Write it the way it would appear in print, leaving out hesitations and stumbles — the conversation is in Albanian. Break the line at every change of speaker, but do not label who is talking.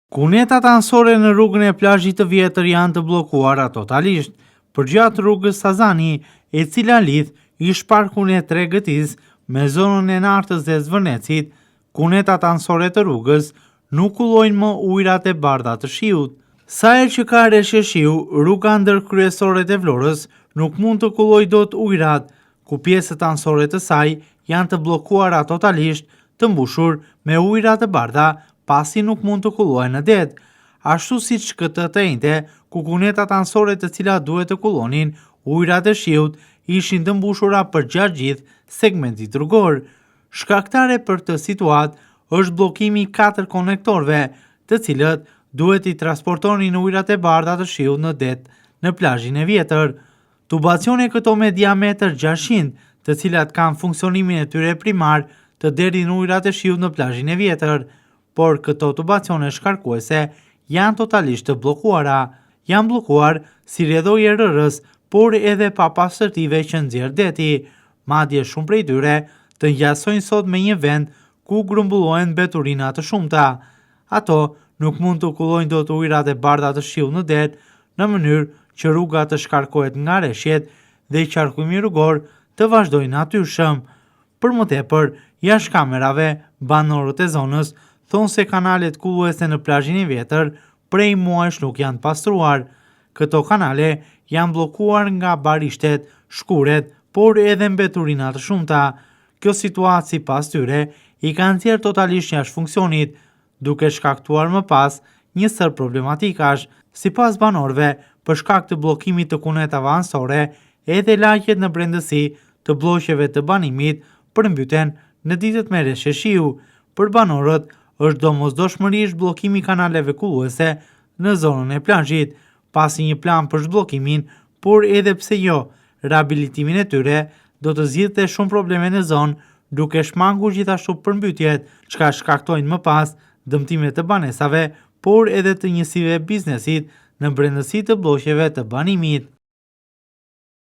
Kunetat anësore në rrugën e plazhit të vjetër janë të bllokuara totalisht. Përgjatë rrugës Sazani, e cila lidh ish parkun e Tregëtis me zonën e Nartës dhe Zvërnecit, kunetat anësore të rrugës nuk kullojnë më ujërat e bardha të shiut. Sa herë që ka rreshje shiu, rruga ndër kryesoret e Vlorës nuk mund të kullojë dot ujërat, ku pjesët anësore të saj janë të bllokuara totalisht, të mbushur me ujëra të bardha, pasi nuk mund të kullohen në det, ashtu siç këtë të njëjtë, ku kunetat anësore të cilat duhet të kullonin ujërat e shiut ishin të mbushura përgjatë gjithë segmentit rrugor. Shkaktare për këtë situatë është bllokimi i 4 konektorëve, të cilët duhet i transportonin ujërat e bardha të shiut në det në plazhin e vjetër. Tubacione këto me diametër 600, të cilat kanë funksionimin e tyre primar të derdhin ujërat e shiut në plazhin e vjetër, por këto tubacione shkarkuese janë totalisht të bllokuara. Janë bllokuar si rrjedhoje rrës, por edhe pa pastërtive që nxjerr deti. Madje shumë prej tyre të ngjasojnë sot me një vend ku grumbullohen mbeturina të shumta. Ato nuk mund të kullojnë dot ujërat e bardha të shiut në det, në mënyrë që rruga të shkarkohet nga rreshjet dhe i qarkumi rrugor të vazhdojnë natyrshëm. Për më tepër, jashtë kamerave, banorët e zonës thonë se kanalet kulluese në plazhin e vjetër prej muajsh nuk janë pastruar. Këto kanale janë bllokuar nga barishtet, shkuret, por edhe mbeturina të shumta. Kjo situatë sipas tyre i ka nxjerrë totalisht jashtë funksionit, duke shkaktuar më pas një sër problematikash. Sipas banorëve, për shkak të bllokimit të kunetave anësore, edhe lagjet në brendësi të blloqeve të banimit përmbyten në ditët me rreshje shiu. Për banorët është domosdoshmërisht bllokimi i kanaleve kulluese në zonën e plazhit, pasi një plan për zhbllokimin, por edhe pse jo, rihabilitimin e tyre do të zgjidhte shumë probleme në zonë, duke shmangur gjithashtu përmbytjet, çka shkaktojnë më pas dëmtime të banesave, por edhe të njësive biznesit në brendësi të blloqeve të banimit.